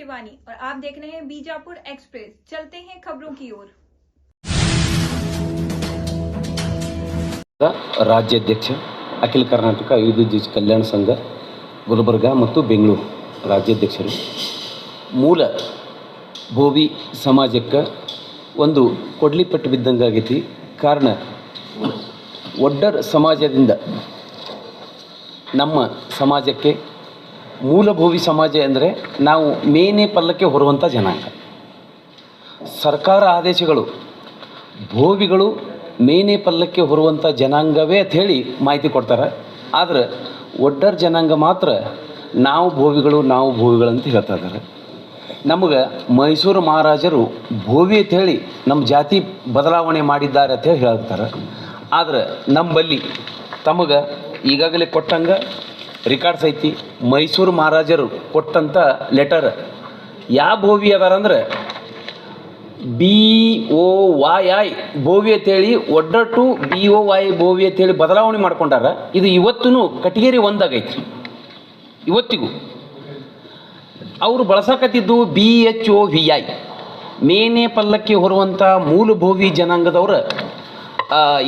शिवानी और आप देख रहे हैं बीजापुर एक्सप्रेस। चलते हैं खबरों की ओर। ರಾಜ್ಯಾಧ್ಯಕ್ಷ ಅಖಿಲ ಕರ್ನಾಟಕ ವಿದ್ಯುತ್ ಕಲ್ಯಾಣ ಸಂಘ ಗುಲ್ಬರ್ಗ ಮತ್ತು ಬೆಂಗಳೂರು ರಾಜ್ಯಾಧ್ಯಕ್ಷರು ಮೂಲ ಭೋವಿ ಸಮಾಜಕ್ಕೆ ಒಂದು ಕೊಡ್ಲಿಪಟ್ಟು ಬಿದ್ದಂಗೆ ಆಗೈತಿ. ಕಾರಣ ಒಡ್ಡರ್ ಸಮಾಜದಿಂದ ನಮ್ಮ ಸಮಾಜಕ್ಕೆ ಮೂಲ ಭೋವಿ ಸಮಾಜ ಅಂದರೆ ನಾವು ಮೇನೆ ಪಲ್ಲಕ್ಕೆ ಹೊರುವಂಥ ಜನಾಂಗ. ಸರ್ಕಾರ ಆದೇಶಗಳು ಭೋವಿಗಳು ಮೇನೆ ಪಲ್ಲಕ್ಕೆ ಹೊರುವಂಥ ಜನಾಂಗವೇ ಅಂಥೇಳಿ ಮಾಹಿತಿ ಕೊಡ್ತಾರೆ. ಆದರೆ ಒಡ್ಡರ್ ಜನಾಂಗ ಮಾತ್ರ ನಾವು ಭೋವಿಗಳು ಅಂತ ಹೇಳ್ತಾ ಇದ್ದಾರೆ. ನಮಗೆ ಮೈಸೂರು ಮಹಾರಾಜರು ಭೋವಿ ಅಂಥೇಳಿ ನಮ್ಮ ಜಾತಿ ಬದಲಾವಣೆ ಮಾಡಿದ್ದಾರೆ ಅಂಥೇಳಿ ಹೇಳ್ತಾರೆ. ಆದರೆ ನಮ್ಮಲ್ಲಿ ತಮಗೆ ಈಗಾಗಲೇ ಕೊಟ್ಟಂಗೆ ರೆಕಾರ್ಡ್ಸ್ ಐತಿ. ಮೈಸೂರು ಮಹಾರಾಜರು ಕೊಟ್ಟಂಥ ಲೆಟರ್ ಯಾವ ಭೋವಿ ಅದಾರಂದ್ರೆ BOYI ಭೋವಿ ಅಂತೇಳಿ ಒಡ್ಡರ್ ಟು BOY ಭೋವಿ ಅಂತೇಳಿ ಬದಲಾವಣೆ ಮಾಡ್ಕೊಂಡಾರ. ಇದು ಇವತ್ತೂ ಕಟಗೇರಿ ಒಂದಾಗೈತಿ. ಇವತ್ತಿಗೂ ಅವರು ಬಳಸಕತ್ತಿದ್ದು BHOVI ಮೇನೆ ಪಲ್ಲಕ್ಕೆ ಹೊರುವಂಥ ಮೂಲ ಭೋವಿ ಜನಾಂಗದವ್ರ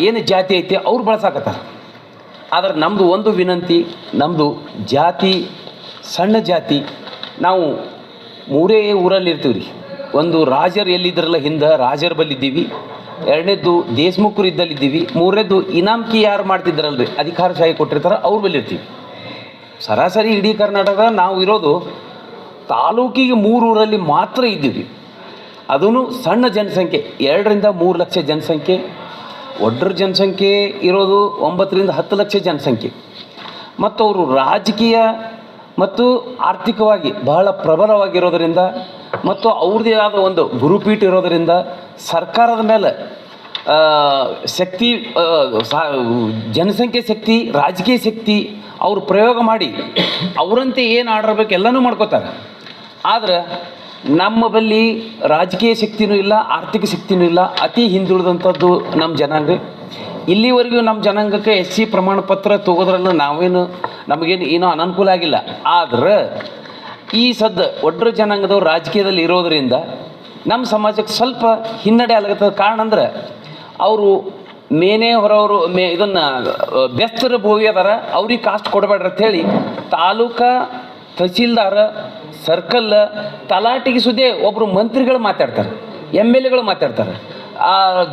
ಏನು ಜಾತಿ ಐತಿ ಅವ್ರು ಬಳಸಾಕತ್ತಾರ. ಆದರೆ ನಮ್ಮದು ಒಂದು ವಿನಂತಿ, ನಮ್ಮದು ಜಾತಿ ಸಣ್ಣ ಜಾತಿ. ನಾವು ಮೂರೇ ಊರಲ್ಲಿ ಇರ್ತೀವಿ ರೀ. ಒಂದು ರಾಜರು ಎಲ್ಲಿದ್ದರಲ್ಲ ಹಿಂದೆ ರಾಜರ ಬಲ್ಲಿದ್ದೀವಿ, ಎರಡನೇದ್ದು ದೇಶಮುಖರು ಇದ್ದಲ್ಲಿದ್ದೀವಿ, ಮೂರನೇದ್ದು ಇನಾಮಕಿ ಯಾರು ಮಾಡ್ತಿದ್ದಾರಲ್ರಿ ಅಧಿಕಾರಶಾಹಿ ಕೊಟ್ಟಿರ್ತಾರೆ ಅವ್ರ ಬಲ್ಲಿರ್ತೀವಿ. ಸರಾಸರಿ ಇಡೀ ಕರ್ನಾಟಕದ ನಾವು ಇರೋದು ತಾಲೂಕಿಗೆ 3 ಊರಲ್ಲಿ ಮಾತ್ರ ಇದ್ದೀವಿ. ಅದೂ ಸಣ್ಣ ಜನಸಂಖ್ಯೆ, 2 ರಿಂದ 3 ಲಕ್ಷ ಜನಸಂಖ್ಯೆ. ಒಡ್ಡರ ಜನಸಂಖ್ಯೆ ಇರೋದು 9 ರಿಂದ 10 ಲಕ್ಷ ಜನಸಂಖ್ಯೆ. ಮತ್ತು ಅವರು ರಾಜಕೀಯ ಮತ್ತು ಆರ್ಥಿಕವಾಗಿ ಬಹಳ ಪ್ರಬಲವಾಗಿರೋದರಿಂದ ಮತ್ತು ಅವ್ರದ್ದೇ ಆದ ಒಂದು ಗುರುಪೀಠ ಇರೋದರಿಂದ ಸರ್ಕಾರದ ಮೇಲೆ ಶಕ್ತಿ, ಜನಸಂಖ್ಯೆ ಶಕ್ತಿ, ರಾಜಕೀಯ ಶಕ್ತಿ ಅವರು ಪ್ರಯೋಗ ಮಾಡಿ ಅವರಂತೆ ಏನು ಆಡಿರ್ಬೇಕು ಎಲ್ಲನೂ ಮಾಡ್ಕೋತಾರೆ. ಆದರೆ ನಮ್ಮ ಬಳಿ ರಾಜಕೀಯ ಶಕ್ತಿನೂ ಇಲ್ಲ, ಆರ್ಥಿಕ ಶಕ್ತಿನೂ ಇಲ್ಲ. ಅತಿ ಹಿಂದುಳಿದಂಥದ್ದು ನಮ್ಮ ಜನಾಂಗ. ಇಲ್ಲಿವರೆಗೂ ನಮ್ಮ ಜನಾಂಗಕ್ಕೆ SC ಪ್ರಮಾಣ ಪತ್ರ ತಗೋದ್ರಲ್ಲ ನಮಗೇನು ಏನೋ ಅನನುಕೂಲ ಆಗಿಲ್ಲ. ಆದರೆ ಈ ಸದ್ಯ ಒಡ್ಡರ ಜನಾಂಗದವ್ರು ರಾಜಕೀಯದಲ್ಲಿ ಇರೋದರಿಂದ ನಮ್ಮ ಸಮಾಜಕ್ಕೆ ಸ್ವಲ್ಪ ಹಿನ್ನಡೆ ಆಗತ್ತದ. ಕಾರಣ ಅಂದ್ರೆ ಅವರು ಮೇನೆ ಹೊರವರು ಇದನ್ನು ಬೆಸ್ತರ ಭೋವಿ ಅದಾರ, ಅವ್ರಿಗೆ ಕಾಸ್ಟ್ ಕೊಡಬೇಡ್ರಿ ಅಂಥೇಳಿ ತಾಲೂಕಾ ತಹಸೀಲ್ದಾರ, ಸರ್ಕಲ್, ತಲಾಟಿಗೆ ಸುದ್ದಿ ಒಬ್ಬರು ಮಂತ್ರಿಗಳು ಮಾತಾಡ್ತಾರೆ, MLAಗಳು ಮಾತಾಡ್ತಾರೆ,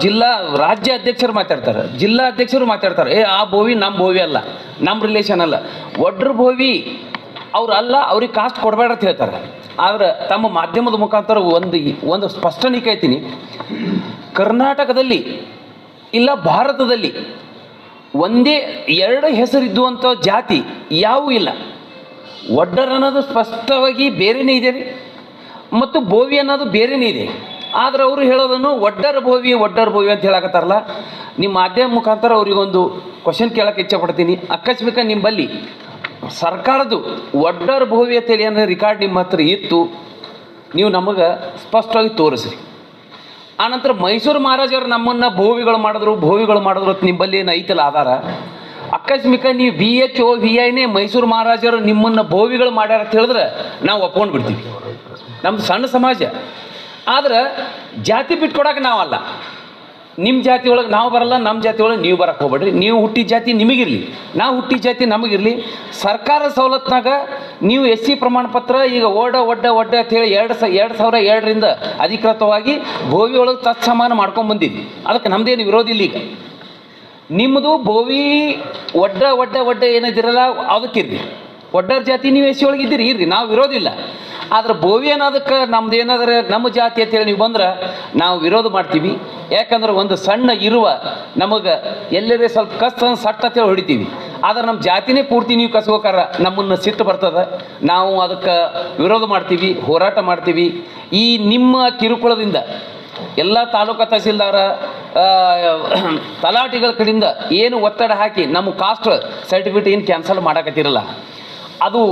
ಜಿಲ್ಲಾ ರಾಜ್ಯ ಅಧ್ಯಕ್ಷರು ಮಾತಾಡ್ತಾರೆ, ಜಿಲ್ಲಾ ಅಧ್ಯಕ್ಷರು ಮಾತಾಡ್ತಾರೆ. ಆ ಭೋವಿ ನಮ್ಮ ಭೋವಿ ಅಲ್ಲ, ನಮ್ಮ ರಿಲೇಷನ್ ಅಲ್ಲ, ಒಡ್ರ ಭೋವಿ ಅವ್ರು ಅಲ್ಲ, ಅವ್ರಿಗೆ ಕಾಸ್ಟ್ ಕೊಡಬೇಡ ಅಂತ ಹೇಳ್ತಾರೆ. ಆದರೆ ತಮ್ಮ ಮಾಧ್ಯಮದ ಮುಖಾಂತರ ಒಂದು ಸ್ಪಷ್ಟನೆ ಕೇಳ್ತೀನಿ. ಕರ್ನಾಟಕದಲ್ಲಿ ಇಲ್ಲ ಭಾರತದಲ್ಲಿ ಒಂದೇ 2 ಹೆಸರಿದ್ದುವಂಥ ಜಾತಿ ಯಾವೂ ಇಲ್ಲ. ಒಡ್ಡರ್ ಅನ್ನೋದು ಸ್ಪಷ್ಟವಾಗಿ ಬೇರೆಯೇ ಇದೆ ರೀ, ಮತ್ತು ಭೋವಿ ಅನ್ನೋದು ಬೇರೆಯೇ ಇದೆ. ಆದರೆ ಅವರು ಹೇಳೋದನ್ನು ಒಡ್ಡರ್ ಭೋವಿ ಅಂತ ಹೇಳಕತ್ತಾರಲ್ಲ. ನಿಮ್ಮ ಮಾಧ್ಯಮ ಮುಖಾಂತರ ಅವರಿಗೊಂದು ಕ್ವಶನ್ ಕೇಳೋಕ್ಕೆ ಇಚ್ಛಪಡ್ತೀನಿ. ಅಕಸ್ಮಾತ್ ನಿಮ್ಮಲ್ಲಿ ಸರ್ಕಾರದ್ದು ಒಡ್ಡರ್ ಭೋವಿ ಅಂತೇಳಿ ಏನೋ ರೆಕಾರ್ಡ್ ನಿಮ್ಮ ಹತ್ರ ಇತ್ತು, ನೀವು ನಮಗೆ ಸ್ಪಷ್ಟವಾಗಿ ತೋರಿಸ್ರಿ. ಆನಂತರ ಮೈಸೂರು ಮಹಾರಾಜರು ನಮ್ಮನ್ನು ಭೋವಿಗಳು ಮಾಡಿದ್ರು ಅಂತ ನಿಮ್ಮಲ್ಲಿ ಏನು ಐತಲ್ಲ ಆಧಾರ. ಅಕಸ್ಮಾತ್ ನೀವು BHOVIನೇ ಮೈಸೂರು ಮಹಾರಾಜರು ನಿಮ್ಮನ್ನು ಭೋವಿಗಳು ಮಾಡ್ಯಾರ ಅಂತ ಹೇಳಿದ್ರೆ ನಾವು ಒಪ್ಕೊಂಡು ಬಿಡ್ತೀವಿ. ನಮ್ಮದು ಸಣ್ಣ ಸಮಾಜ. ಆದ್ರೆ ಜಾತಿ ಬಿಟ್ಕೊಡಕ್ಕೆ ನಾವಲ್ಲ. ನಿಮ್ಮ ಜಾತಿ ಒಳಗೆ ನಾವು ಬರಲ್ಲ, ನಮ್ಮ ಜಾತಿ ಒಳಗೆ ನೀವು ಬರಕ್ಕೆ ಹೋಗ್ಬೇಡ್ರಿ. ನೀವು ಹುಟ್ಟಿದ ಜಾತಿ ನಿಮಗಿರಲಿ, ನಾವು ಹುಟ್ಟಿದ ಜಾತಿ ನಮಗಿರಲಿ. ಸರ್ಕಾರ ಸವಲತ್ತಿನಾಗ ನೀವು SC ಪ್ರಮಾಣ ಪತ್ರ ಈಗ ಒಡ್ಡ ಅಂಥೇಳಿ 2002ರಿಂದ ಅಧಿಕೃತವಾಗಿ ಭೋವಿ ಒಳಗೆ ತತ್ಸಮಾನ ಮಾಡ್ಕೊಂಡು ಬಂದಿದ್ವಿ. ಅದಕ್ಕೆ ನಮ್ಮದೇನು ವಿರೋಧ ಇಲ್ಲ. ಈಗ ನಿಮ್ಮದು ಭೋವಿ ಒಡ್ಡ ಏನಿದಿರಲ್ಲ ಅದಕ್ಕಿರ್ರಿ. ಒಡ್ಡರ ಜಾತಿ ನೀವು SC ಒಳಗೆ ಇದ್ದೀರಿ, ಇರ್ರಿ, ನಾವು ವಿರೋಧಿಲ್ಲ. ಆದರೆ ಭೋವಿ ಅನ್ನೋದಕ್ಕೆ ನಮ್ದು ಏನಾದ್ರೆ ನಮ್ಮ ಜಾತಿ ಅಂತೇಳಿ ನೀವು ಬಂದ್ರೆ ನಾವು ವಿರೋಧ ಮಾಡ್ತೀವಿ. ಯಾಕಂದ್ರೆ ಒಂದು ಸಣ್ಣ ಇರುವ ನಮಗೆ ಎಲ್ಲರೇ ಸ್ವಲ್ಪ ಕಷ್ಟ ಸಟ್ಟ ಅಂತೇಳಿ ಹೊಡಿತೀವಿ. ಆದರೆ ನಮ್ಮ ಜಾತಿನೇ ಪೂರ್ತಿ ನೀವು ಕಸ್ಕೋಕಾರ ನಮ್ಮನ್ನು ಸಿಟ್ಟು ಬರ್ತದೆ. ನಾವು ಅದಕ್ಕೆ ವಿರೋಧ ಮಾಡ್ತೀವಿ, ಹೋರಾಟ ಮಾಡ್ತೀವಿ. ಈ ನಿಮ್ಮ ಕಿರುಕುಳದಿಂದ ಎಲ್ಲ ತಾಲೂಕಾ ತಹಸೀಲ್ದಾರ, ತಲಾಟಿಗಳ ಕಡೆಯಿಂದ ಏನು ಒತ್ತಡ ಹಾಕಿ ನಮ್ಮ ಕಾಸ್ಟ್ ಸರ್ಟಿಫಿಕೇಟ್ ಏನು ಕ್ಯಾನ್ಸಲ್ ಮಾಡಕತ್ತಿರಲ್ಲ, ಅದು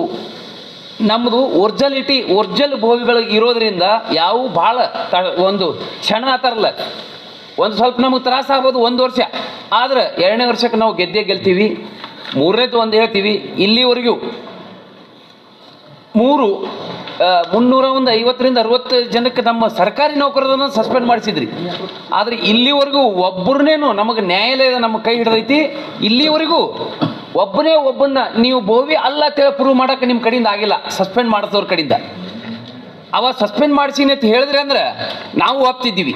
ನಮ್ಮದು ಒರ್ಜಿನಲ್ ಭೋವಿಗಳಿಗೆ ಇರೋದ್ರಿಂದ ಯಾವ ಭಾಳ ಒಂದು ಕ್ಷಣ ಆತಾರಲ್ಲ, ಒಂದು ಸ್ವಲ್ಪ ನಮಗೆ ತ್ರಾಸ ಆಗ್ಬೋದು 1 ವರ್ಷ. ಆದರೆ 2ನೇ ವರ್ಷಕ್ಕೆ ನಾವು ಗೆಲ್ತೀವಿ. 3ನೇದು ಒಂದು ಹೇಳ್ತೀವಿ. ಇಲ್ಲಿವರೆಗೂ 3 350-60 ಜನಕ್ಕೆ ನಮ್ಮ ಸರ್ಕಾರಿ ನೌಕರರನ್ನು ಸಸ್ಪೆಂಡ್ ಮಾಡಿಸಿದ್ರಿ. ಆದರೆ ಇಲ್ಲಿವರೆಗೂ ಒಬ್ಬರನ್ನೇನು ನಮಗೆ ನ್ಯಾಯಾಲಯದ ನಮ್ಮ ಕೈ ಹಿಡಿದೈತಿ. ಇಲ್ಲಿವರೆಗೂ ಒಬ್ಬನ್ನ ನೀವು ಬೋವಿ ಅಲ್ಲ ಅಂತೇಳಿ ಪ್ರೂವ್ ಮಾಡೋಕೆ ನಿಮ್ಮ ಕಡೆಯಿಂದ ಆಗಿಲ್ಲ, ಸಸ್ಪೆಂಡ್ ಮಾಡಿದವ್ರ ಕಡೆಯಿಂದ. ಅವ ಸಸ್ಪೆಂಡ್ ಮಾಡಿಸಿನಿ ಅಂತ ಹೇಳಿದ್ರೆ ಅಂದ್ರೆ ನಾವು ಒಪ್ತಿದ್ದೀವಿ.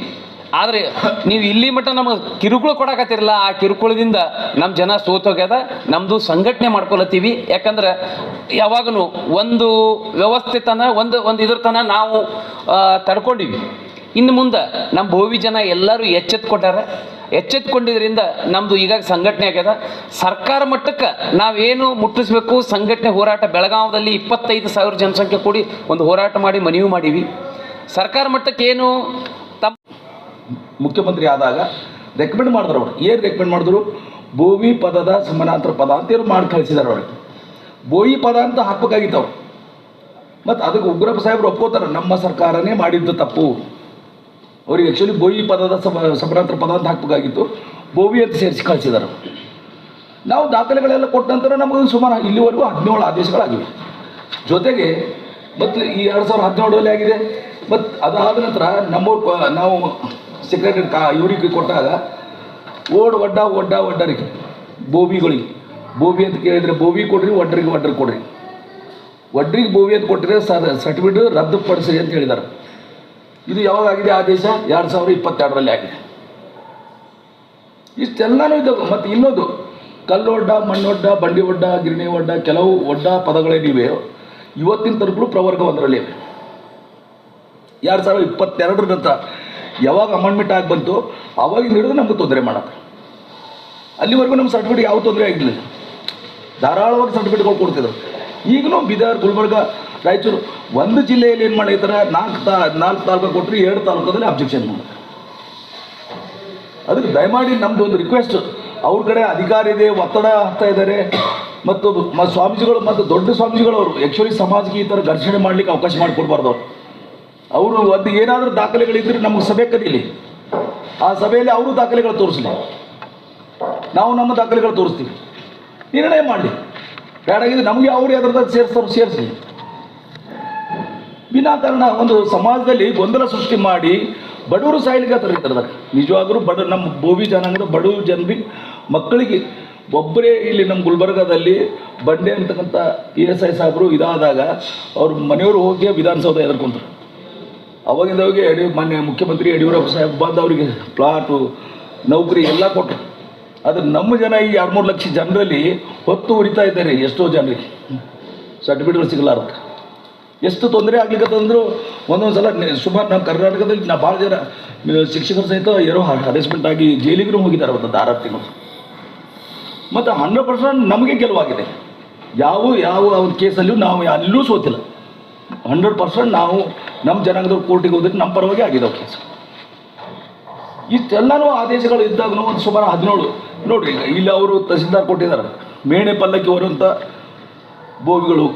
ಆದರೆ ನೀವು ಇಲ್ಲಿ ಮಟ್ಟ ನಮಗೆ ಕಿರುಕುಳ ಕೊಡಕತ್ತಿರಲ್ಲ. ಆ ಕಿರುಕುಳದಿಂದ ನಮ್ಮ ಜನ ಸೋತೋಗ್ಯದ. ನಮ್ಮದು ಸಂಘಟನೆ ಮಾಡ್ಕೊಳತ್ತೀವಿ. ಯಾಕಂದ್ರೆ ಯಾವಾಗೂ ಒಂದು ವ್ಯವಸ್ಥೆ ಒಂದು ಇದ್ರ ತನ ನಾವು ತಡ್ಕೊಂಡಿವಿ. ಇನ್ನು ಮುಂದೆ ನಮ್ಮ ಬೋವಿ ಜನ ಎಲ್ಲರೂ ಎಚ್ಚೆತ್ಕೊಂಡಿದ್ರಿಂದ ನಮ್ಮದು ಈಗ ಸಂಘಟನೆ ಆಗ್ಯದ. ಸರ್ಕಾರ ಮಟ್ಟಕ್ಕೆ ನಾವೇನು ಮುಟ್ಟಿಸ್ಬೇಕು ಸಂಘಟನೆ ಹೋರಾಟ ಬೆಳಗಾವದಲ್ಲಿ 25,000 ಜನಸಂಖ್ಯೆ ಕೂಡಿ ಒಂದು ಹೋರಾಟ ಮಾಡಿ ಮನವಿ ಮಾಡೀವಿ. ಸರ್ಕಾರ ಮಟ್ಟಕ್ಕೆ ಏನು ಮುಖ್ಯಮಂತ್ರಿ ಆದಾಗ ರೆಕಮೆಂಡ್ ಮಾಡಿದ್ರು. ಅವ್ರು ಏನು ರೆಕಮೆಂಡ್ ಮಾಡಿದ್ರು? ಬೋವಿ ಪದದ ಸಮಾನಾಂತರ ಪದ ಅಂತ ಏನು ಮಾಡಿ ಕಳಿಸಿದಾರೆ. ಅವ್ರಿಗೆ ಬೋವಿ ಪದ ಅಂತ ಹಾಕಬೇಕಾಗಿತ್ತು ಅವ್ರು. ಮತ್ತು ಅದಕ್ಕೆ ಉಗ್ರಪ್ಪ ಸಾಹೇಬ್ರು ಒಪ್ಕೋತಾರೆ, ನಮ್ಮ ಸರ್ಕಾರನೇ ಮಾಡಿದ್ದು ತಪ್ಪು. ಅವ್ರಿಗೆ ಆ್ಯಕ್ಚುಲಿ ಬೋವಿ ಪದದ ಸಮಾನಾಂತರ ಪದ ಅಂತ ಹಾಕಬೇಕಾಗಿತ್ತು, ಬೋವಿ ಅಂತ ಸೇರಿಸಿ ಕಳಿಸಿದ್ದಾರೆ. ನಾವು ದಾಖಲೆಗಳೆಲ್ಲ ಕೊಟ್ಟ ನಂತರ ನಮಗೆ ಸುಮಾರು ಇಲ್ಲಿವರೆಗೂ 17 ಆದೇಶಗಳಾಗಿವೆ. ಜೊತೆಗೆ ಮತ್ತು ಈ 2017ರಲ್ಲಿ ಆಗಿದೆ. ಮತ್ತು ಅದಾದ ನಂತರ ನಾವು ಸೆಕ್ರೆಟರಿ ಇವರಿಗೆ ಕೊಟ್ಟಾಗ ಒಡ್ಡರಿಗೆ ಬೋವಿಗಳಿಗೆ ಬೋವಿ ಅಂತ ಕೇಳಿದರೆ ಬೋವಿ ಕೊಡ್ರಿ, ಒಡ್ರಿಗೆ ಕೊಡ್ರಿ. ಒಡ್ರಿಗೆ ಬೋವಿ ಅಂತ ಕೊಟ್ಟರೆ ಸರ್ಟಿಫಿಕೇಟ್ ರದ್ದುಪಡಿಸ್ರಿ ಅಂತ ಹೇಳಿದ್ದಾರೆ. ಇದು ಯಾವಾಗ ಆಗಿದೆ ಆದೇಶ? 2022ರಲ್ಲಿ ಆಗಿದೆ. ಇಷ್ಟೆಲ್ಲನೂ ಇದ್ದಾವೆ. ಮತ್ತು ಇನ್ನೊಂದು ಕಲ್ಲೊಡ್ಡ, ಮಣ್ಣೊಡ್ಡ, ಬಂಡಿ ಒಡ್ಡ, ಗಿರಣಿ ಒಡ್ಡ, ಕೆಲವು ಒಡ್ಡ ಪದಗಳೇನಿವೆ ಇವತ್ತಿನ ತನಕಲೂ ಪ್ರವರ್ಗ 1ರಲ್ಲಿವೆ. 2022 ನಂತರ ಯಾವಾಗ ಅಮೆಂಡ್ಮೆಂಟ್ ಆಗಿ ಬಂತು ಅವಾಗಿಂದ ಹಿಡಿದು ನಮ್ಗೆ ತೊಂದರೆ ಮಾಡೋದು. ಅಲ್ಲಿವರೆಗೂ ನಮ್ಮ ಸರ್ಟಿಫಿಕೇಟ್ ಯಾವ ತೊಂದರೆ ಆಗಿಲ್ಲ, ಧಾರಾಳವಾಗಿ ಸರ್ಟಿಫಿಕೇಟ್ಗಳು ಕೊಡ್ತಿದ್ರು. ಈಗಲೂ ಬೀದರ್, ಗುಲ್ಬರ್ಗ, ರಾಯಚೂರು ಒಂದು ಜಿಲ್ಲೆಯಲ್ಲಿ ಏನು ಮಾಡಿರ್ತಾರೆ, 4 ತಾಲೂಕು ಕೊಟ್ಟರೆ 2 ತಾಲೂಕದಲ್ಲಿ ಅಬ್ಜೆಕ್ಷನ್ ಮಾಡೋದು. ಅದಕ್ಕೆ ದಯಮಾಡಿ ನಮ್ಮದು ಒಂದು ರಿಕ್ವೆಸ್ಟ್, ಅವ್ರ ಕಡೆ ಅಧಿಕಾರ ಇದೆ, ಒತ್ತಡ ಆಗ್ತಾ ಇದ್ದಾರೆ. ಮತ್ತು ಸ್ವಾಮೀಜಿಗಳು ಮತ್ತು ದೊಡ್ಡ ಸ್ವಾಮೀಜಿಗಳು ಅವರು ಆ್ಯಕ್ಚುಲಿ ಸಮಾಜಕ್ಕೆ ಈ ಥರ ಘರ್ಷಣೆ ಮಾಡಲಿಕ್ಕೆ ಅವಕಾಶ ಮಾಡಿಕೊಡ್ಬಾರ್ದು. ಅವರು ಒಂದು ಏನಾದರೂ ದಾಖಲೆಗಳಿದ್ದರೆ ನಮಗೆ ಸಭೆ ಕರೀಲಿ, ಆ ಸಭೆಯಲ್ಲಿ ಅವರು ದಾಖಲೆಗಳು ತೋರಿಸಲಿ, ನಾವು ನಮ್ಮ ದಾಖಲೆಗಳು ತೋರಿಸ್ತೀವಿ, ನಿರ್ಣಯ ಮಾಡಲಿ. ಬೇಡಾಗಿದೆ ನಮಗೆ ಅವ್ರು ಯಾವ್ದಾದ್ರು ಸೇರಿಸಲಿ. ವಿನಾಕಾರಣ ಒಂದು ಸಮಾಜದಲ್ಲಿ ಗೊಂದಲ ಸೃಷ್ಟಿ ಮಾಡಿ ಬಡವರು ಸಾಯಲಿಕ್ಕೆ ತರೀತಾರೆ. ನಿಜವಾಗ್ಲೂ ನಮ್ಮ ಬೋವಿ ಜನಾಂಗದ ಬಡವರು ಜನರಿಗೆ ಮಕ್ಕಳಿಗೆ ಒಬ್ಬರೇ ಇಲ್ಲಿ ನಮ್ಮ ಗುಲ್ಬರ್ಗಾದಲ್ಲಿ ಬಂಡೆ ಅಂತಕ್ಕಂಥ PSI ಸಾಹೇಬರು ಇದಾದಾಗ ಅವ್ರ ಮನೆಯವರು ಹೋಗಿ ವಿಧಾನಸೌಧ ಎದುರ್ಕೊಂತಾರೆ. ಅವಾಗಿಂದ ಹೋಗಿ ಮಾನ್ಯ ಮುಖ್ಯಮಂತ್ರಿ ಯಡಿಯೂರಪ್ಪ ಸಾಹೇಬ್ ಬಂದು ಅವರಿಗೆ ಪ್ಲಾಟು, ನೌಕರಿ ಎಲ್ಲ ಕೊಟ್ಟರು. ಆದರೆ ನಮ್ಮ ಜನ ಈ 2-3 ಲಕ್ಷ ಜನರಲ್ಲಿ ಹೊತ್ತು ಉರಿತಾ ಇದ್ದಾರೆ. ಎಷ್ಟೋ ಜನರಿಗೆ ಸರ್ಟಿಫಿಕೇಟ್ಗಳು ಸಿಗಲಾರ್ದು ಎಷ್ಟು ತೊಂದರೆ ಆಗ್ಲಿಕ್ಕಂತಂದ್ರು. ಒಂದೊಂದು ಸಲ ಸುಮಾರು ನಮ್ಮ ಕರ್ನಾಟಕದಲ್ಲಿ ಭಾಳ ಜನ ಶಿಕ್ಷಕರ ಸಹಿತ ಏನೋ ಹರೆಸ್ಮೆಂಟ್ ಆಗಿ ಜೈಲಿಗೂ ಹೋಗಿದ್ದಾರೆ ಒಂದು 6 ತಿಂಗಳು. ಮತ್ತು 100% ನಮಗೆ ಗೆಲುವಾಗಿದೆ. ಯಾವ ಒಂದು ಕೇಸಲ್ಲೂ ನಾವು ಅಲ್ಲೂ ಸೋತಿಲ್ಲ. 100% ನಾವು ನಮ್ಮ ಜನಾಂಗದವ್ರು ಕೋರ್ಟಿಗೆ ಹೋದ್ರೆ ನಮ್ಮ ಪರವಾಗಿ ಆಗಿದ್ದಾವೆ ಕೇಸ್. ಇಷ್ಟೆಲ್ಲನೂ ಆದೇಶಗಳು ಇದ್ದಾಗೂ ಒಂದು ಸುಮಾರು 17 ನೋಡಿರಿ. ಇಲ್ಲಿ ಅವರು ತಹಸೀಲ್ದಾರ್ ಕೊಟ್ಟಿದ್ದಾರೆ, ಮೇಣೆ ಪಲ್ಲಕ್ಕಿ ಹೊರುವಂಥ ಬೋವಿಗಳು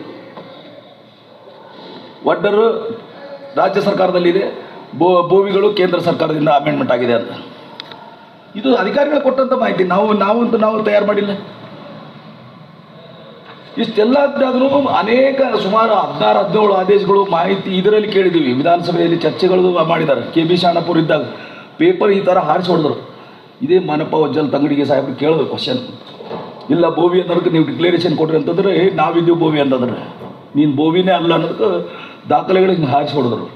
ಒಡ್ಡರು ರಾಜ್ಯ ಸರ್ಕಾರದಲ್ಲಿದೆ, ಬೋವಿಗಳು ಕೇಂದ್ರ ಸರ್ಕಾರದಿಂದ ಅಮೆಂಡ್ಮೆಂಟ್ ಆಗಿದೆ ಅಂತ. ಇದು ಅಧಿಕಾರಿಗಳು ಕೊಟ್ಟಂಥ ಮಾಹಿತಿ. ನಾವು ತಯಾರು ಮಾಡಿಲ್ಲ. ಇಷ್ಟೆಲ್ಲ ಇದ್ದಾದರೂ ಅನೇಕ ಸುಮಾರು 16-17 ಆದೇಶಗಳು ಮಾಹಿತಿ ಇದರಲ್ಲಿ ಕೇಳಿದ್ದೀವಿ. ವಿಧಾನಸಭೆಯಲ್ಲಿ ಚರ್ಚೆಗಳು ಮಾಡಿದ್ದಾರೆ. KB ಶಾಣಪುರ್ ಇದ್ದಾಗ ಪೇಪರ್ ಈ ಥರ ಹಾರಿಸಿ ಹೊಡೆದ್ರು. ಇದೇ ಮಾನಪ್ಪ ವಜ್ಜಲ್ ತಂಗಡಿಗೆ ಸಾಹೇಬ್ರು ಕೇಳೋದು ಕ್ವಶನ್, ಇಲ್ಲ ಬೋವಿ ಅನ್ನೋದಕ್ಕೆ ನೀವು ಡಿಕ್ಲೇರೇಷನ್ ಕೊಡ್ರಿ ಅಂತಂದ್ರೆ ನಾವಿದ್ದೀವಿ ಬೋವಿ ಅಂತಂದ್ರೆ ನೀನು ಬೋವಿನೇ ಅಲ್ಲ ಅನ್ನೋದಕ್ಕೆ ದಾಖಲೆಗಳಿಗೆ ಹಾರಿಸಿ ಹೊಡೆದ್ರು.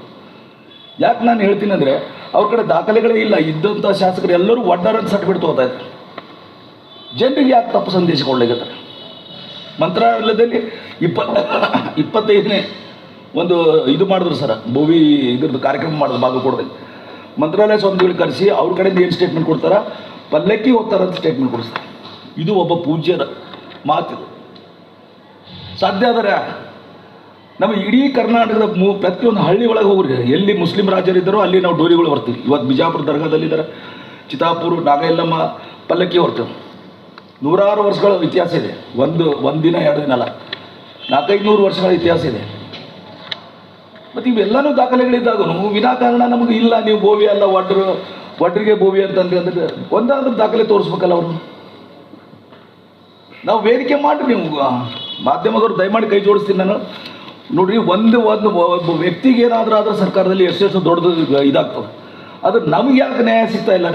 ಯಾಕೆ ನಾನು ಹೇಳ್ತೀನಿ ಅಂದರೆ ಅವ್ರ ಕಡೆ ದಾಖಲೆಗಳೇ ಇಲ್ಲ. ಇದ್ದಂಥ ಶಾಸಕರು ಎಲ್ಲರೂ ಒಡ್ಡಾರಂತ ಸರ್ಟಿಫಿಕೇಟ್ ತೊಗೋತಾ ಇದ್ದಾರೆ. ಜನರಿಗೆ ಯಾಕೆ ತಪ್ಪು ಸಂದೇಶ ಕೊಡ್ಲಿಕ್ಕೆ? ಮಂತ್ರಾಲಯದಲ್ಲಿ 25ನೇ ಒಂದು ಇದು ಮಾಡಿದ್ರು ಸರ್, ಬೋವಿ ಇದ್ರದ್ದು ಕಾರ್ಯಕ್ರಮ ಮಾಡಿದ್ರು ಬಾಗಲಕೋಟದಲ್ಲಿ. ಮಂತ್ರಾಲಯ ಸ್ವಾಮಿಗಳಿಗೆ ಕರೆಸಿ ಅವ್ರ ಕಡೆಯಿಂದ ಏನು ಸ್ಟೇಟ್ಮೆಂಟ್ ಕೊಡ್ತಾರೆ, ಪಲ್ಲಕ್ಕಿ ಹೋಗ್ತಾರಂತ ಸ್ಟೇಟ್ಮೆಂಟ್ ಕೊಡಿಸ್ತಾರೆ. ಇದು ಒಬ್ಬ ಪೂಜ್ಯರ ಮಾತು. ಸಾಧ್ಯ ಆದರೆ ನಮ್ಮ ಇಡೀ ಕರ್ನಾಟಕದ ಪ್ರತಿಯೊಂದು ಹಳ್ಳಿ ಒಳಗೆ ಹೋಗ್ರಿ, ಎಲ್ಲಿ ಮುಸ್ಲಿಂ ರಾಜರಿದ್ದಾರೋ ಅಲ್ಲಿ ನಾವು ಡೋರಿಗಳು ಬರ್ತೀವಿ. ಇವತ್ತು ಬಿಜಾಪುರ ದರ್ಗಾದಲ್ಲಿದ್ದಾರೆ, ಚಿತ್ತಾಪುರ, ನಾಗಯಲ್ಲಮ್ಮ ಪಲ್ಲಕ್ಕಿ ಹೊರ್ತೀವಿ. 100 ವರ್ಷಗಳ ಇತಿಹಾಸ ಇದೆ. ಒಂದು ದಿನ 2 ದಿನ ಅಲ್ಲ, 400-500 ವರ್ಷಗಳ ಇತಿಹಾಸ ಇದೆ. ಮತ್ತು ಇವೆಲ್ಲನೂ ದಾಖಲೆಗಳಿದ್ದಾಗ ವಿನಾಕಾರಣ ನಮಗೆ ಇಲ್ಲ ನೀವು ಬೋವಿ ಅಲ್ಲ ಒಡ್ರಿಗೆ ಬೋವಿ ಅಂತಂದ್ರೆ ಒಂದಾದ್ರೂ ದಾಖಲೆ ತೋರಿಸ್ಬೇಕಲ್ಲ ಅವರು. ನಾವು ವೇದಿಕೆ ಮಾಡಿರಿ, ನೀವು ಮಾಧ್ಯಮದವರು ದಯಮಾಡಿ ಕೈ ಜೋಡಿಸ್ತೀನಿ. ನಾನು ನೋಡ್ರಿ ಒಬ್ಬ ವ್ಯಕ್ತಿಗೆ ಏನಾದರೂ ಆದ್ರೆ ಸರ್ಕಾರದಲ್ಲಿ ಎಷ್ಟು ದೊಡ್ಡದು ಇದಾಗ್ತದೆ. ಅದು ನಮ್ಗೆ ಯಾಕೆ ನ್ಯಾಯ ಸಿಗ್ತಾ ಇಲ್ಲ?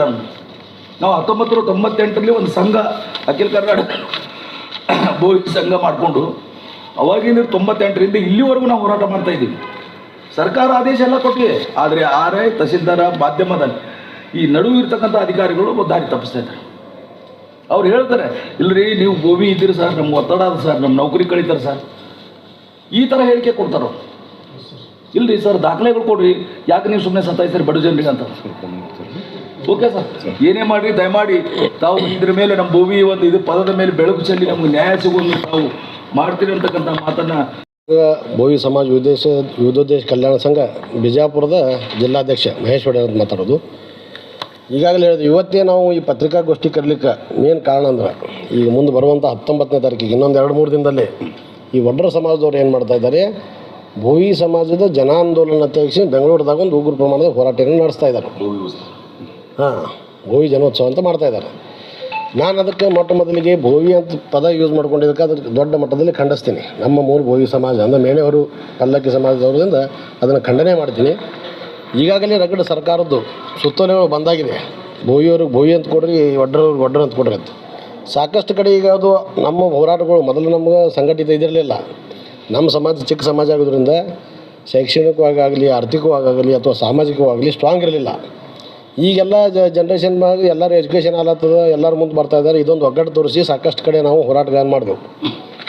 ನಾವು 1998ರಲ್ಲಿ ಒಂದು ಸಂಘ, ಅಖಿಲ ಕರ್ನಾಟಕ ಭೋವಿ ಸಂಘ ಮಾಡಿಕೊಂಡು ಅವಾಗಿಂದ 98ರಿಂದ ಇಲ್ಲಿವರೆಗೂ ನಾವು ಹೋರಾಟ ಮಾಡ್ತಾ ಇದ್ದೀವಿ. ಸರ್ಕಾರ ಆದೇಶ ಎಲ್ಲ ಕೊಟ್ಟಿದೆ, ಆದರೆ RI ತಹಸೀಲ್ದಾರ ಮಾಧ್ಯಮದಲ್ಲಿ ಈ ನಡುವೆ ಇರ್ತಕ್ಕಂಥ ಅಧಿಕಾರಿಗಳು ದಾರಿ ತಪ್ಪಿಸ್ತಾ ಇದ್ದಾರೆ. ಅವ್ರು ಹೇಳ್ತಾರೆ, ಇಲ್ಲರಿ ನೀವು ಭೋವಿ ಇದ್ದೀರಿ ಸರ್, ನಮ್ಗೆ ಒತ್ತಡ ಅದ ಸರ್, ನಮ್ಮ ನೌಕರಿ ಕಳೀತಾರೆ ಸರ್, ಈ ಥರ ಹೇಳಿಕೆ ಕೊಡ್ತಾರೋ. ಇಲ್ಲರಿ ಸರ್, ದಾಖಲೆಗಳು ಕೊಡ್ರಿ, ಯಾಕೆ ನೀವು ಸುಮ್ಮನೆ ಸತಾಯಿಸ್ತೀರಿ ಬಡ ಜನರಿಗೆ ಅಂತ. ಓಕೆ ಸರ್, ಏನೇ ಮಾಡಿರಿ ದಯಮಾಡಿ ತಾವು ಇದ್ರ ಮೇಲೆ ನಮ್ಮ ಭೂಮಿ ಒಂದು ಇದು ಪದದ ಮೇಲೆ ಬೆಳಕು ಚೆಲ್ಲಿ ನಮ್ಗೆ ನ್ಯಾಯ ಸಿಗೋದು ತಾವು ಮಾಡ್ತೀರಿ ಅಂತಕ್ಕಂಥ ಮಾತನ್ನು ಭೋವಿ ಸಮಾಜ ವಿವಿಧೋದ್ದೇಶ ಕಲ್ಯಾಣ ಸಂಘ ಬಿಜಾಪುರದ ಜಿಲ್ಲಾಧ್ಯಕ್ಷ ಮಹೇಶ್ ಒಡೆಯರ್ ಅಂತ ಮಾತಾಡೋದು. ಈಗಾಗಲೇ ಹೇಳಿದ್ವಿ, ಇವತ್ತೇ ನಾವು ಈ ಪತ್ರಿಕಾಗೋಷ್ಠಿ ಕರೀಲಿಕ್ಕೆ ಮೇನ್ ಕಾರಣ ಅಂದ್ರೆ ಈಗ ಮುಂದೆ ಬರುವಂಥ 19ನೇ ತಾರೀಕಿಗೆ ಇನ್ನೊಂದು 2-3 ದಿನದಲ್ಲಿ ಈ ಒಡ್ರ ಸಮಾಜದವ್ರು ಏನು ಮಾಡ್ತಾ ಇದ್ದಾರೆ, ಭೋವಿ ಸಮಾಜದ ಜನಾಂದೋಲನ ಅಧ್ಯಕ್ಷ ಬೆಂಗಳೂರದಾಗ ಒಂದು ಉಗ್ರ ಪ್ರಮಾಣದ ಹೋರಾಟವನ್ನು ನಡೆಸ್ತಾ ಇದ್ದಾರೆ. ಭೋವಿ ಜನೋತ್ಸವ ಅಂತ ಮಾಡ್ತಾಯಿದ್ದಾರೆ. ನಾನು ಅದಕ್ಕೆ ಮೊದಲಿಗೆ ಭೋವಿ ಅಂತ ಪದ ಯೂಸ್ ಮಾಡ್ಕೊಂಡಿದ್ದಕ್ಕೆ ಅದಕ್ಕೆ ದೊಡ್ಡ ಮಟ್ಟದಲ್ಲಿ ಖಂಡಿಸ್ತೀನಿ. ನಮ್ಮ ಮೂಲ ಭೋವಿ ಸಮಾಜ ಅಂದರೆ ಮೇಣೆಯವರು ಪಲ್ಲಕ್ಕಿ ಸಮಾಜದವರಿಂದ ಅದನ್ನು ಖಂಡನೆ ಮಾಡ್ತೀನಿ. ಈಗಾಗಲೇ ರಗಡ ಸರ್ಕಾರದ್ದು ಸುತ್ತೋಲೆಗಳು ಬಂದಾಗಿದೆ, ಭೋವಿಯವ್ರಿಗೆ ಭೋವಿ ಅಂತ ಕೊಡ್ರಿ, ಒಡ್ರ ಅಂತ ಕೊಡ್ರಿ ಅಂತ. ಸಾಕಷ್ಟು ಕಡೆ ಈಗ ಅದು ನಮ್ಮ ಹೋರಾಟಗಳು ಮೊದಲು ನಮ್ಗೆ ಸಂಘಟಿತ ಇದಿರಲಿಲ್ಲ. ನಮ್ಮ ಸಮಾಜ ಚಿಕ್ಕ ಸಮಾಜ ಆಗೋದ್ರಿಂದ ಶೈಕ್ಷಣಿಕವಾಗಲಿ ಆರ್ಥಿಕವಾಗಲಿ ಅಥವಾ ಸಾಮಾಜಿಕವಾಗಲಿ ಸ್ಟ್ರಾಂಗ್ ಇರಲಿಲ್ಲ. ಈಗೆಲ್ಲ ಜನ್ರೇಷನ್ ಮ್ಯಾಗ ಎಲ್ಲರೂ ಎಜುಕೇಷನ್ ಆಲತ್ತದ, ಎಲ್ಲರ ಮುಂದೆ ಬರ್ತಾ ಇದ್ದಾರೆ. ಇದೊಂದು ಒಗ್ಗಟ್ಟು ತೋರಿಸಿ ಸಾಕಷ್ಟು ಕಡೆ ನಾವು ಹೋರಾಟಗಾರ ಮಾಡಿದೆವು.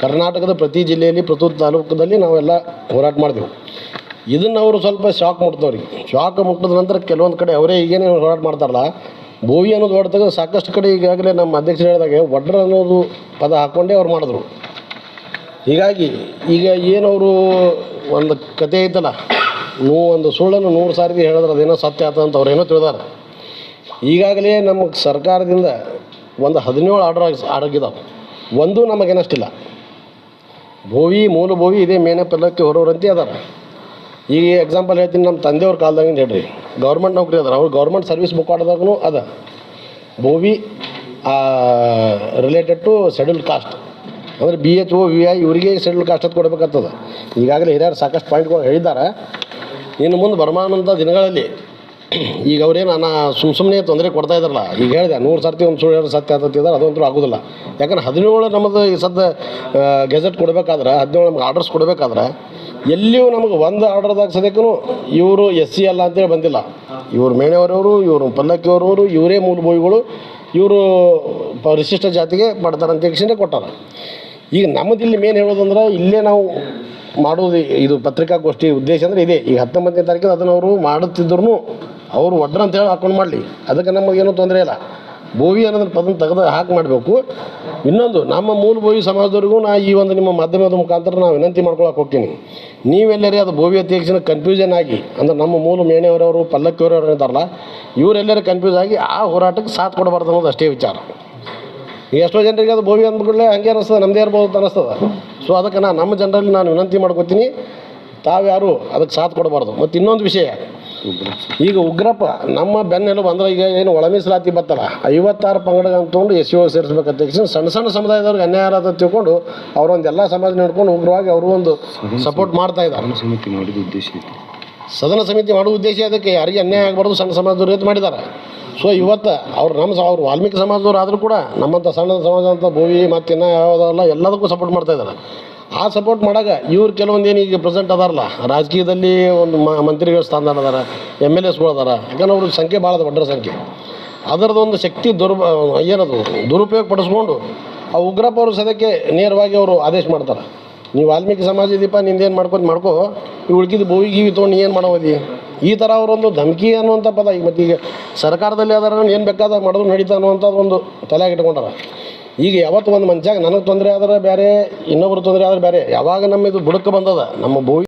ಕರ್ನಾಟಕದ ಪ್ರತಿ ಜಿಲ್ಲೆಯಲ್ಲಿ ಪ್ರತಿ ತಾಲೂಕದಲ್ಲಿ ನಾವೆಲ್ಲ ಹೋರಾಟ ಮಾಡಿದೆವು. ಇದನ್ನು ಅವರು ಸ್ವಲ್ಪ ಶಾಕ್ ಮುಟ್ತವ್ರಿಗೆ. ಶಾಕ್ ಮುಟ್ಟಿದ ನಂತರ ಕೆಲವೊಂದು ಕಡೆ ಅವರೇ ಈಗೇನು ಹೋರಾಟ ಮಾಡ್ತಾರಲ್ಲ, ಭೋವಿ ಅನ್ನೋದು ಹೊಡೆದಾಗ ಸಾಕಷ್ಟು ಕಡೆ ಈಗಾಗಲೇ ನಮ್ಮ ಅಧ್ಯಕ್ಷರು ಹೇಳಿದಾಗ ಒಡ್ರ ಅನ್ನೋದು ಪದ ಹಾಕ್ಕೊಂಡೇ ಅವ್ರು ಮಾಡಿದ್ರು. ಹೀಗಾಗಿ ಈಗ ಏನವರು ಒಂದು ಕತೆ ಐತಲ್ಲ, ಒಂದು ಸುಳ್ಳನ್ನು 100 ಸಾರಿ ಹೇಳಿದ್ರೆ ಅದೇನೋ ಸತ್ಯ ಆತ ಅಂತ ಅವ್ರೇನೋ ತಿಳಿದಾರೆ. ಈಗಾಗಲೇ ನಮ್ಮ ಸರ್ಕಾರದಿಂದ ಒಂದು 17 ಆರ್ಡರ್ ಒಂದೂ ನಮಗೇನಷ್ಟಿಲ್ಲ. ಭೋವಿ ಮೂಲ ಭೋವಿ ಇದೇ ಮೇನೆ ಪಲ್ಲಕ್ಕಿ ಹೊರೋರಂತೆ ಅದಾರ. ಈಗ ಎಕ್ಸಾಂಪಲ್ ಹೇಳ್ತೀನಿ, ನಮ್ಮ ತಂದೆಯವ್ರ ಕಾಲದಾಗಿಂದ ಹೇಳ್ರಿ ಗೌರ್ಮೆಂಟ್ ನೌಕರಿ ಅದಾರ, ಅವ್ರು ಗೌರ್ಮೆಂಟ್ ಸರ್ವಿಸ್ ಬುಕ್ ಆಡೋದಾಗೂ ಅದ Bhovi related to schedule caste ಅಂದರೆ BHO VI ಇವರಿಗೆ ಶೆಡ್ಯೂಲ್ ಕಾಸ್ಟ್ ಅಂತ ಕೊಡಬೇಕಾಗ್ತದೆ. ಈಗಾಗಲೇ ಹಿರಿಯರು ಸಾಕಷ್ಟು ಪಾಯಿಂಟ್ಗಳು ಹೇಳಿದ್ದಾರೆ. ಇನ್ನು ಮುಂದೆ ಬರಮಾನಂಥ ದಿನಗಳಲ್ಲಿ ಈಗ ಅವ್ರೇನು ಸುಮ್ಮನೆ ತೊಂದರೆ ಕೊಡ್ತಾ ಇದ್ದಾರಲ್ಲ, ಈಗ ಹೇಳಿದೆ 100 ಸರ್ತಿ ಒಂದು ಸುಳ್ಳು ಸತ್ಯ ಆಗ್ತಿದ್ದಾರೆ, ಅದಂತೂ ಆಗೋದಿಲ್ಲ. ಯಾಕಂದ್ರೆ 17 ನಮ್ಮದು ಈ ಸದ್ಯ ಗೆಜೆಟ್ ಕೊಡಬೇಕಾದ್ರೆ 17 ನಮ್ಗೆ ಆರ್ಡರ್ಸ್ ಕೊಡಬೇಕಾದ್ರೆ ಎಲ್ಲಿಯೂ ನಮಗೆ ಒಂದು ಆರ್ಡರ್ದಾಗ ಸದ್ಯಕ್ಕೂ ಇವರು SC ಅಲ್ಲ ಅಂತೇಳಿ ಬಂದಿಲ್ಲ. ಇವರು ಮೇಣೆಯವರವರು, ಇವರು ಪಲ್ಲಕ್ಕಿಯವರವರು, ಇವರೇ ಮೂಲ ಭೋವಿಗಳು, ಇವರು ಪರಿಶಿಷ್ಟ ಜಾತಿಗೆ ಪಡ್ತಾರೆ ಅಂತ ಹೇಳಿ ಕೊಟ್ಟಾರ. ಈಗ ನಮ್ಮದಿಲ್ಲಿ ಮೇನ್ ಹೇಳೋದಂದ್ರೆ ಇಲ್ಲೇ ನಾವು ಮಾಡೋದು ಇದು ಪತ್ರಿಕಾಗೋಷ್ಠಿ ಉದ್ದೇಶ ಅಂದರೆ ಇದೆ. ಈಗ 19ನೇ ತಾರೀಕಿಗೆ ಅದನ್ನು ಅವರು ಮಾಡುತ್ತಿದ್ರೂ ಅವರು ಒಡ್ರ ಅಂತೇಳಿ ಹಾಕೊಂಡು ಮಾಡಲಿ, ಅದಕ್ಕೆ ನಮಗೇನೂ ತೊಂದರೆ ಇಲ್ಲ. ಭೋವಿ ಅನ್ನೋದನ್ನ ಪದನ ತೆಗೆದು ಹಾಕಿ ಮಾಡಬೇಕು. ಇನ್ನೊಂದು ನಮ್ಮ ಮೂಲ ಭೋವಿ ಸಮಾಜದವ್ರಿಗೂ ಈ ಒಂದು ನಿಮ್ಮ ಮಾಧ್ಯಮದ ಮುಖಾಂತರ ನಾವು ವಿನಂತಿ ಮಾಡ್ಕೊಳಕ್ಕೆ ಹೋಗ್ತೀನಿ, ನೀವೆಲ್ಲರೇ ಅದು ಭೋವಿ ಅಧ್ಯಕ್ಷನ ಕನ್ಫ್ಯೂಷನ್ ಆಗಿ ಅಂದರೆ ನಮ್ಮ ಮೂಲ ಮೇಣೆಯವರವರು ಪಲ್ಲಕ್ಕಿಯವರವರು ಇದ್ದಾರಲ್ಲ, ಇವರೆಲ್ಲರೂ ಕನ್ಫ್ಯೂಸ್ ಆಗಿ ಆ ಹೋರಾಟಕ್ಕೆ ಸಾಥ್ ಕೊಡಬಾರ್ದು ಅನ್ನೋದು ಅಷ್ಟೇ ವಿಚಾರ. ಈಗ ಎಷ್ಟೋ ಜನರಿಗೆ ಅದು ಭೋವಿ ಅಂದ್ಬಿಡಲೇ ಹಂಗೆ ಅನ್ನಿಸ್ತದೆ, ನಮ್ಮದೇ ಇರ್ಬೋದು ಅಂತ ಅನ್ನಿಸ್ತದೆ. ಸೊ ಅದಕ್ಕೆ ನಮ್ಮ ಜನರಲ್ಲಿ ನಾನು ವಿನಂತಿ ಮಾಡ್ಕೊತೀನಿ, ತಾವ್ಯಾರು ಅದಕ್ಕೆ ಸಾಥ್ ಕೊಡಬಾರ್ದು. ಮತ್ತು ಇನ್ನೊಂದು ವಿಷಯ, ಈಗ ಉಗ್ರಪ್ಪ ನಮ್ಮ ಬೆನ್ನೆಲುಬು ಅಂದ್ರೆ ಈಗ ಏನು ಒಳ ಮೀಸಲಾತಿ ಬರ್ತಲ್ಲ 56 ಪಂಗಡ ಅಂತಕೊಂಡು SCO ಸೇರಿಸ್ಬೇಕಂತ ಸಣ್ಣ ಸಮುದಾಯದವ್ರಿಗೆ ಅನ್ಯಾಯ ಅಂತ ತಿಳ್ಕೊಂಡು ಅವರೊಂದು ಎಲ್ಲ ಸಮಾಜ ನೋಡ್ಕೊಂಡು ಉಗ್ರವಾಗಿ ಅವರು ಒಂದು ಸಪೋರ್ಟ್ ಮಾಡ್ತಾ ಇದ್ದಾರೆ. ಸದನ ಸಮಿತಿ ಮಾಡುವ ಉದ್ದೇಶ ಅದಕ್ಕೆ ಯಾರಿಗೆ ಅನ್ಯಾಯ ಆಗಬಾರ್ದು, ಸಣ್ಣ ಸಮಾಜದವ್ರು ಅಂತ ಮಾಡಿದ್ದಾರೆ. ಸೊ ಇವತ್ತು ಅವ್ರು ವಾಲ್ಮೀಕಿ ಸಮಾಜದವ್ರು ಆದರೂ ಕೂಡ ನಮ್ಮಂಥ ಸಣ್ಣ ಸಮಾಜ ಅಂತ ಭೋವಿ ಮತ್ತು ಇನ್ನೂ ಯಾವುದಲ್ಲ ಎಲ್ಲದಕ್ಕೂ ಸಪೋರ್ಟ್ ಮಾಡ್ತಾ ಇದ್ದಾರೆ. ಆ ಸಪೋರ್ಟ್ ಮಾಡಾಗ ಇವ್ರು ಕೆಲವೊಂದು ಏನು ಈಗ ಪ್ರೆಸೆಂಟ್ ಅದಾರಲ್ಲ, ರಾಜಕೀಯದಲ್ಲಿ ಒಂದು ಮಂತ್ರಿಗಳ ಸ್ಥಾನದಾರ ಅದಾರ, MLAಸ್ಗಳು ಅದಾರ. ಯಾಕಂದ್ರೆ ಅವ್ರ ಸಂಖ್ಯೆ ಭಾಳ ಅದ, ಒಡ್ಡರ ಸಂಖ್ಯೆ. ಅದರದೊಂದು ಶಕ್ತಿ ಏನದು ದುರುಪಯೋಗ ಪಡಿಸ್ಕೊಂಡು ಆ ಉಗ್ರಪ್ಪ ಅವರು ಸದ್ಯಕ್ಕೆ ನೇರವಾಗಿ ಅವರು ಆದೇಶ ಮಾಡ್ತಾರೆ, ನೀವು ವಾಲ್ಮೀಕಿ ಸಮಾಜ ಇದೀಪ, ನಿಂದೇನು ಮಾಡ್ಕೋ, ಈ ಉಳ್ಕಿದ್ದು ಭೋವಿ ಗೀವಿ ತೊಗೊಂಡು ಏನು ಮಾಡೋದಿ, ಈ ಥರ ಅವರೊಂದು ಧಮಕಿ ಅನ್ನುವಂಥ ಪದ. ಈಗ ಮತ್ತು ಈಗ ಸರ್ಕಾರದಲ್ಲಿ ಅದರ ಏನು ಬೇಕಾದಾಗ ಮಾಡೋದು ನಡೀತಾ ಅನ್ನುವಂಥದ್ದು ಒಂದು ತಲೆಯಾಗಿ ಇಟ್ಕೊಂಡಾರ. ಈಗ ಯಾವತ್ತು ಒಂದು ಮನುಷ್ಯಾಗ ನನಗೆ ತೊಂದರೆ ಆದ್ರೆ ಬೇರೆ, ಇನ್ನೊಬ್ರು ತೊಂದರೆ ಆದ್ರೆ ಬೇರೆ. ಯಾವಾಗ ನಮ್ಮ ಇದು ಬುಡಕ್ಕೆ ಬಂದದ ನಮ್ಮ ಭೋವಿ